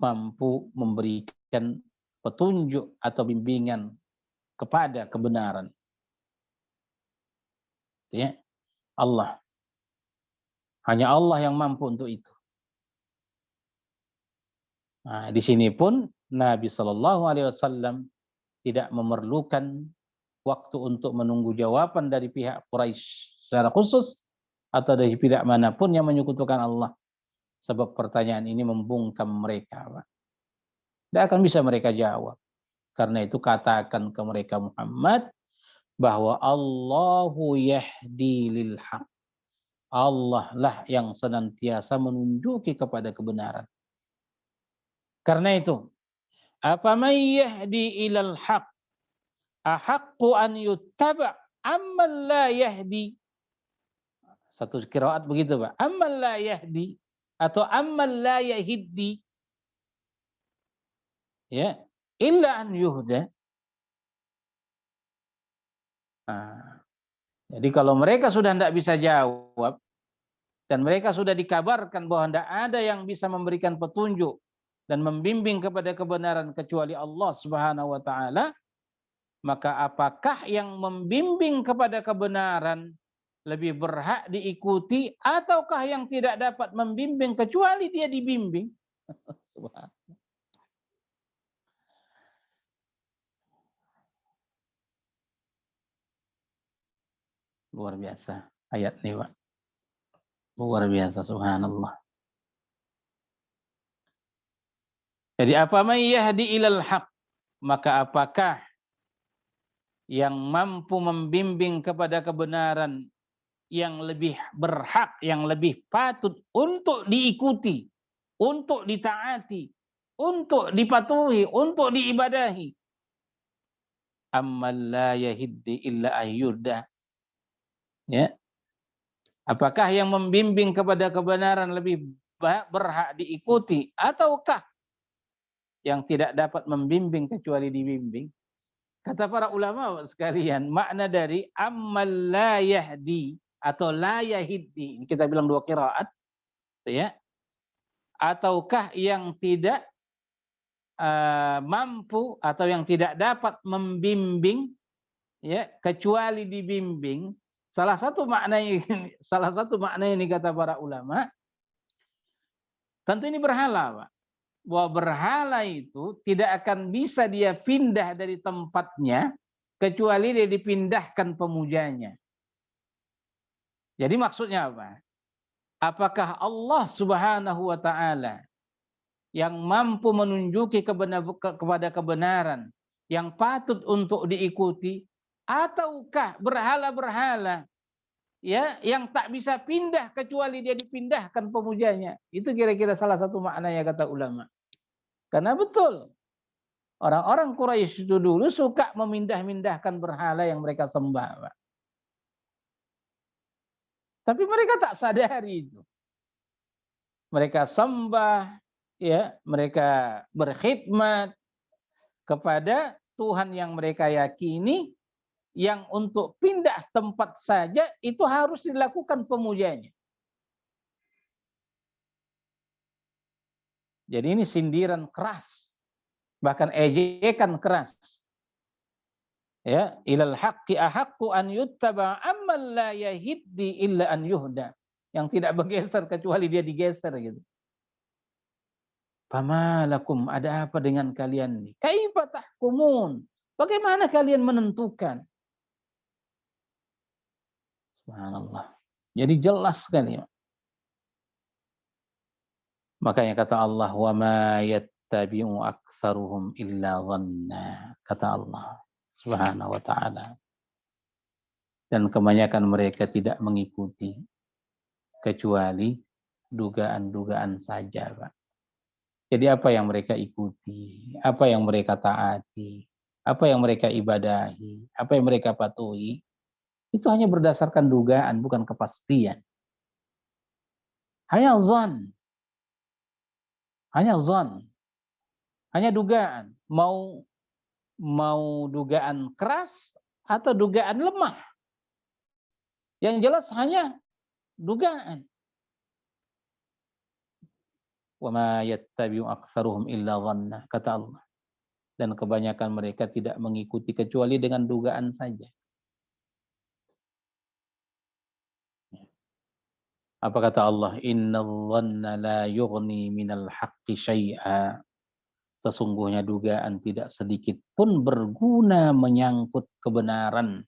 mampu memberikan petunjuk atau bimbingan kepada kebenaran. Ya. Allah. Hanya Allah yang mampu untuk itu. Nah, di sini pun Nabi Shallallahu Alaihi Wasallam tidak memerlukan waktu untuk menunggu jawaban dari pihak Quraisy secara khusus atau dari pihak manapun yang menyekutukan Allah. Sebab pertanyaan ini membungkam mereka. Tidak akan bisa mereka jawab. Karena itu katakan ke mereka Muhammad bahwa Allahu yahdi lil haq. Allah lah yang senantiasa menunjuki kepada kebenaran. Karena itu, apa may yahdi ilal haq ahaqqu an yuttaba amman la yahdi. Satu qiraat begitu, Pak. Amman la yahdi atau amman la yahiddi. Ya, illa an yuhda. Nah, jadi kalau mereka sudah tidak bisa jawab dan mereka sudah dikabarkan bahwa tidak ada yang bisa memberikan petunjuk dan membimbing kepada kebenaran kecuali Allah Subhanahu wa taala, maka apakah yang membimbing kepada kebenaran lebih berhak diikuti ataukah yang tidak dapat membimbing kecuali dia dibimbing? Subhanallah. Luar biasa ayat ini, Pak. Luar biasa, subhanallah. Jadi apa may yahdi ilal haq, maka apakah yang mampu membimbing kepada kebenaran yang lebih berhak, yang lebih patut untuk diikuti, untuk ditaati, untuk dipatuhi, untuk diibadahi. Ammal la yahiddi illa ayyuda. Ya. Apakah yang membimbing kepada kebenaran lebih berhak diikuti ataukah yang tidak dapat membimbing kecuali dibimbing? Kata para ulama sekalian, makna dari ammal la yahdi atau la yahiddi, ini kita bilang dua qiraat, ya. Ataukah yang tidak mampu atau yang tidak dapat membimbing, ya, kecuali dibimbing. Salah satu makna ini kata para ulama, tentu ini berhala, Pak. Bahwa berhala itu tidak akan bisa dia pindah dari tempatnya kecuali dia dipindahkan pemujanya. Jadi maksudnya apa? Apakah Allah Subhanahu wa taala yang mampu menunjuki kepada kebenaran yang patut untuk diikuti, ataukah berhala-berhala, ya, yang tak bisa pindah kecuali dia dipindahkan pemujanya? Itu kira-kira salah satu maknanya kata ulama. Karena betul orang-orang Quraisy itu dulu suka memindah-mindahkan berhala yang mereka sembah, Pak. Tapi mereka tak sadari itu. Mereka sembah, ya, mereka berkhidmat kepada Tuhan yang mereka yakini, yang untuk pindah tempat saja itu harus dilakukan pemujanya. Jadi ini sindiran keras, bahkan ejekan keras. Ya, ilal haqqi ahaqqu an yuttaba amman la yahiddi illa an yuhda. Yang tidak bergeser kecuali dia digeser gitu. Famalakum, ada apa dengan kalian ini? Kaifa tahkumun? Bagaimana kalian menentukan? Subhanallah. Jadi jelas sekali. Makanya kata Allah, wa ma yattabi'u aktsaruhum illa dhanna. Kata Allah Subhanahu wa taala. Dan kebanyakan mereka tidak mengikuti kecuali dugaan-dugaan saja, Pak. Jadi apa yang mereka ikuti, apa yang mereka taati, apa yang mereka ibadahi, apa yang mereka patuhi, itu hanya berdasarkan dugaan, bukan kepastian. Hanya zon, hanya dugaan. Mau dugaan keras atau dugaan lemah. Yang jelas hanya dugaan. Wa ma yattabi'u aktsaruhum illa dhanna, kata Allah. Dan kebanyakan mereka tidak mengikuti kecuali dengan dugaan saja. Apa kata Allah? Innadh-dhanna la yughni minal haqqi syai'a. Sesungguhnya dugaan tidak sedikit pun berguna menyangkut kebenaran.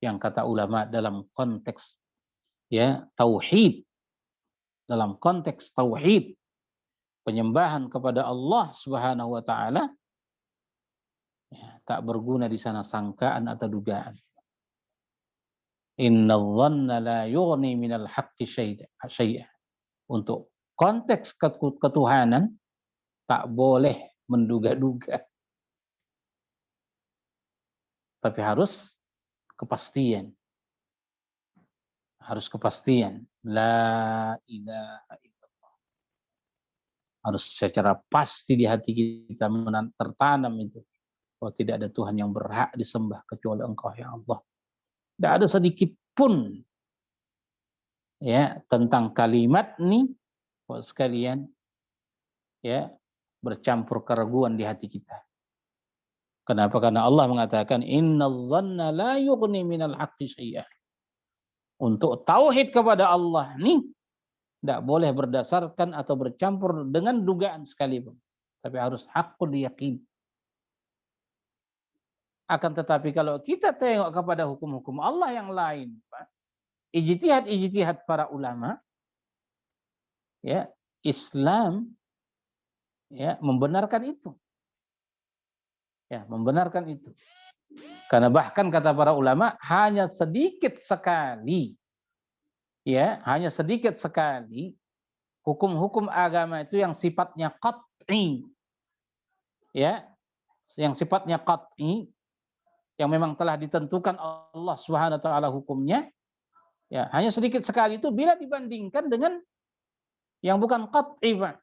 Yang kata ulama dalam konteks ya tauhid, dalam konteks tauhid, penyembahan kepada Allah Subhanahu wa taala, ya, tak berguna di sana sangkaan atau dugaan. Innadh-dhanna la yughni minal haqqi syai'a. Untuk konteks ketuhanan tak boleh menduga-duga, tapi harus kepastian. Harus kepastian. La ilaha illallah. Harus secara pasti di hati kita tertanam itu. Bahwa tidak ada Tuhan yang berhak disembah kecuali Engkau ya Allah. Tidak ada sedikit pun ya tentang kalimat ini, Bapak sekalian, ya bercampur keraguan di hati kita. Kenapa? Karena Allah mengatakan innadh-dhanna la yughni minal haqqi syai'a. Untuk tauhid kepada Allah nih tidak boleh berdasarkan atau bercampur dengan dugaan sekalipun, tapi harus haqqul yaqin. Akan tetapi kalau kita tengok kepada hukum-hukum Allah yang lain, ijtihad para ulama, ya Islam ya membenarkan itu. Ya, membenarkan itu. Karena bahkan kata para ulama hanya sedikit sekali hukum-hukum agama itu yang sifatnya qat'i, ya, yang sifatnya qat'i, yang memang telah ditentukan Allah Subhanahu wa taala hukumnya, ya, hanya sedikit sekali itu bila dibandingkan dengan yang bukan qat'i, Pak.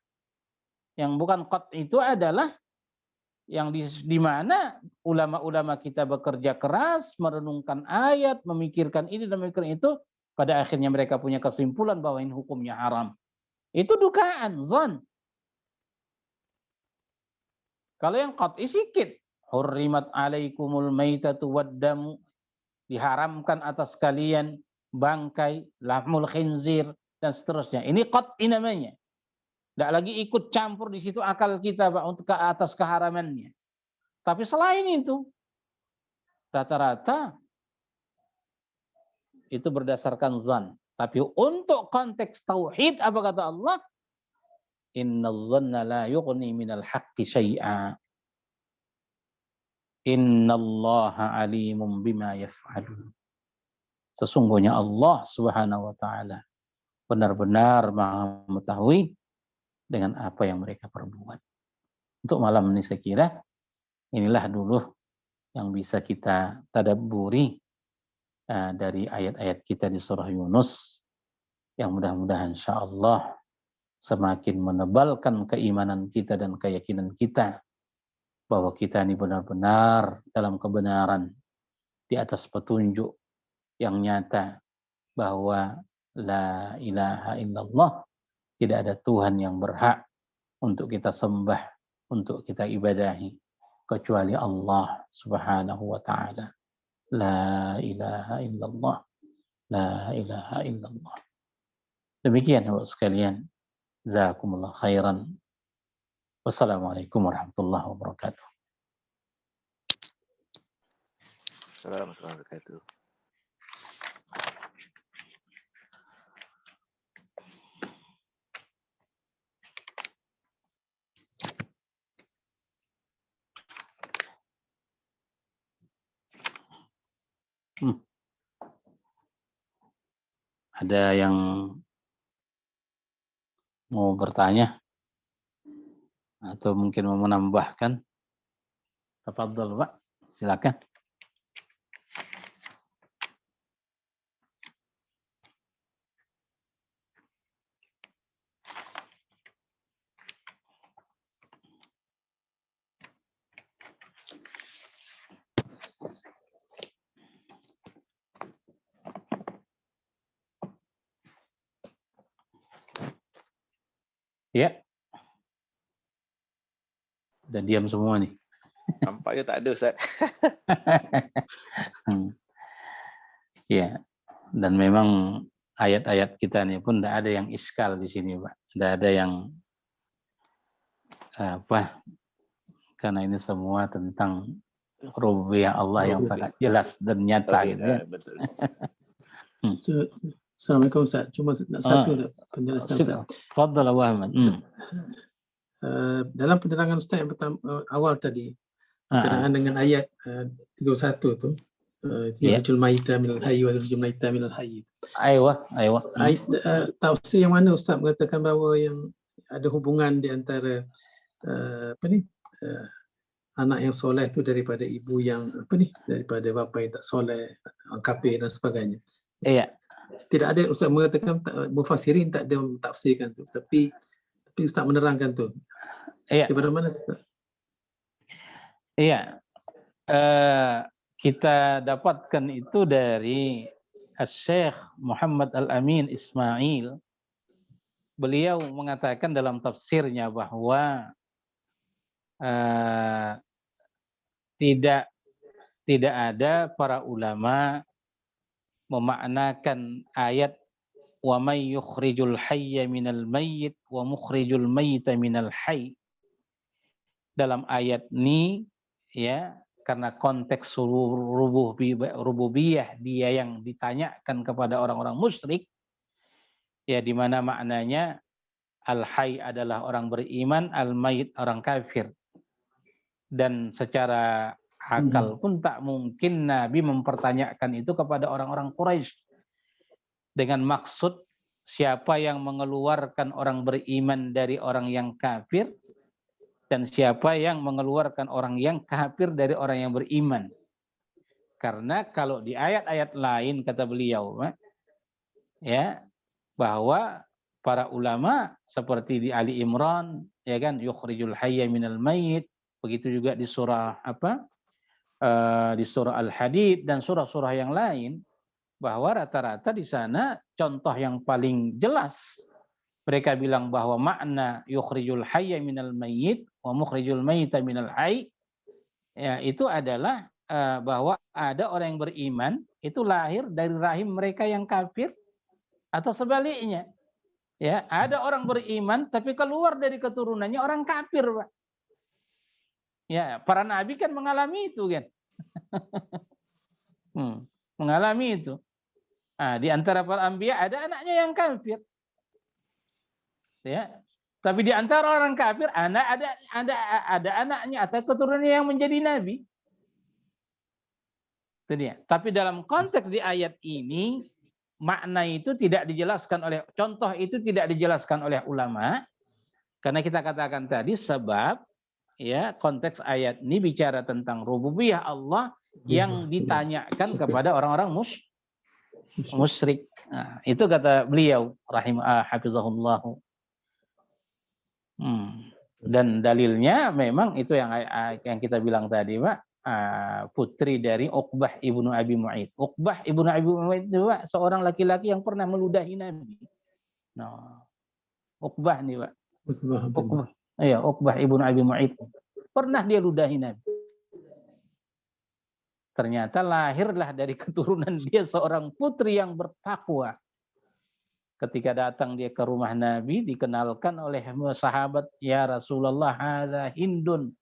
Yang bukan qat'i itu adalah yang di mana ulama-ulama kita bekerja keras, merenungkan ayat, memikirkan ini dan memikirkan itu, pada akhirnya mereka punya kesimpulan bahwa ini hukumnya haram. Itu dugaan, zon. Kalau yang qat'i sikit, hurrimat alaikumul maitatu waddamu, diharamkan atas kalian bangkai, lahmul khinzir, dan seterusnya. Ini qat'i namanya. Tidak lagi ikut campur di situ akal kita, Pak, untuk ke atas keharamannya. Tapi selain itu, rata-rata itu berdasarkan zan. Tapi untuk konteks tauhid, apa kata Allah? Innadh-dhanna la yughni minal haqqi syai'a. Innallaha alimun bima yaf'alun. Sesungguhnya Allah Subhanahu wa taala benar-benar Maha mengetahui dengan apa yang mereka perbuat. Untuk malam ini saya kira inilah dulu yang bisa kita tadabburi dari ayat-ayat kita di surah Yunus, yang mudah-mudahan insyaallah semakin menebalkan keimanan kita dan keyakinan kita bahwa kita ini benar-benar dalam kebenaran, di atas petunjuk yang nyata bahwa la ilaha illallah, tidak ada Tuhan yang berhak untuk kita sembah, untuk kita ibadahi kecuali Allah Subhanahu wa taala. La ilaha illallah, la ilaha illallah. Demikian Bapak sekalian, jazakumullah khairan. Wassalamualaikum warahmatullahi wabarakatuh. Assalamualaikum warahmatullahi wabarakatuh. Ada yang mau bertanya atau mungkin mau menambahkan? Tafadhol, Pak. Silakan. Ya. Udah diam semua nih. Nampaknya tak ada, Ustaz. Ya. Dan memang ayat-ayat kita ini pun tidak ada yang iskal di sini, Pak. Tidak ada yang karena ini semua tentang rububiyah Allah yang sangat jelas dan nyata gitu ya. Betul. Assalamualaikum Ustaz. Cuma satu penjelasan Ustaz. Fadhal Abu Ahmad. Dalam penerangan Ustaz yang pertama awal tadi berkenaan dengan ayat 31 tu yukhrijul mayyita minal hayy wa yukhrijul mayyita minal hayy. Aywa. Tafsir yang mana Ustaz mengatakan bahawa yang ada hubungan di antara anak yang soleh tu daripada ibu yang daripada bapa yang tak soleh, kafir dan sebagainya. Iya. Tidak ada Ustaz mengatakan, mufassirin tak ada mentafsirkan tu, tapi Ustaz menerangkan tu. Iya. Daripada mana Ustaz? Iya. Kita dapatkan itu dari Syekh Muhammad Al-Amin Ismail. Beliau mengatakan dalam tafsirnya bahwa tidak ada para ulama memaknakan ayat wa may yukhrijul hayya minal mayyit wa mukhrijul mayyita minal hayy dalam ayat ini ya, karena konteks rububiyah dia yang ditanyakan kepada orang-orang musyrik ya, di mana maknanya al-hayy adalah orang beriman, al-mayyit orang kafir. Dan secara akal pun tak mungkin Nabi mempertanyakan itu kepada orang-orang Quraisy dengan maksud siapa yang mengeluarkan orang beriman dari orang yang kafir dan siapa yang mengeluarkan orang yang kafir dari orang yang beriman. Karena kalau di ayat-ayat lain kata beliau ya, bahwa para ulama seperti di Ali Imran ya kan, yukhrijul hayya minal mayyit, begitu juga di surah di surah Al-Hadid dan surah-surah yang lain, bahwa rata-rata di sana contoh yang paling jelas mereka bilang bahwa makna yukhrijul hayya minal mayyit wa mukhrijul mayyita minal hayy ya, itu adalah bahwa ada orang yang beriman itu lahir dari rahim mereka yang kafir, atau sebaliknya ya, ada orang beriman tapi keluar dari keturunannya orang kafir, Pak. Ya, para nabi kan mengalami itu kan. Mengalami itu. Nah, di antara para anbiya ada anaknya yang kafir. Ya. Tapi di antara orang kafir ada anaknya atau keturunannya yang menjadi nabi. Itu dia. Tapi dalam konteks di ayat ini makna itu tidak dijelaskan oleh, contoh itu tidak dijelaskan oleh ulama, karena kita katakan tadi sebab ya, konteks ayat ini bicara tentang rububiyah Allah yang ditanyakan kepada orang-orang musyrik. Nah, itu kata beliau hafizahullah. Dan dalilnya memang itu yang kita bilang tadi, Pak, putri dari Uqbah ibnu Abi Mu'ayth. Uqbah ibnu Abi Mu'ayth itu, Pak, seorang laki-laki yang pernah meludahi Nabi. Nah, Uqbah nih, Pak. Uqbah ibnu Abi Mu'ayth. Pernah dia ludahi Nabi. Ternyata lahirlah dari keturunan dia seorang putri yang bertakwa. Ketika datang dia ke rumah Nabi, dikenalkan oleh sahabat, ya Rasulullah, hadza Hindun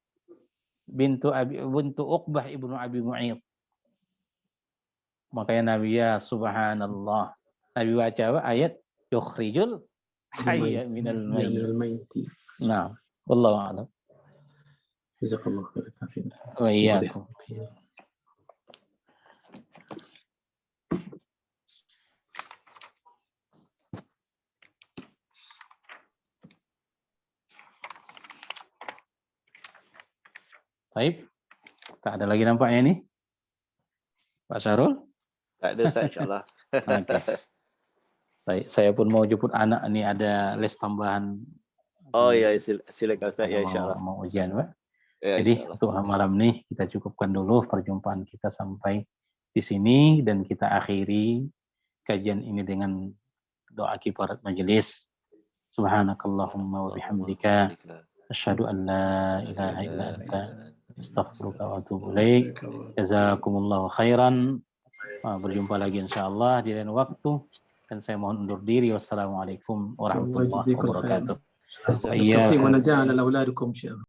bintu Uqbah ibnu Abi Mu'ayth. Makanya Nabi, ya subhanallah, Nabi baca ayat yukhrijul hayya minal mayyit. Nah, wallahu a'lam. Jazakallahu khairan. Wa iyyakum. Baik. Tak ada lagi nampaknya ini. Pak Syarul? Tak ada Ustaz, insyaAllah. Okay. Baik, saya pun mau jemput anak ini, ada les tambahan. Oh ya, silakan Ustaz, ya insyaAllah. Mau ujian, Pak. Ya, jadi untuk malam ini kita cukupkan dulu perjumpaan kita sampai di sini, dan kita akhiri kajian ini dengan doa kifarat majelis. Subhanakallahumma wa bihamdika asyhadu an la ilaha illa anta astaghfiruka wa atubu ilaik. Jazakumullahu khairan. Berjumpa lagi insyaallah di lain waktu. dan saya mohon undur diri. Wassalamualaikum warahmatullahi Jazakumullah wabarakatuh. khairan. Taufiq wa najah ala auladukum insyaallah.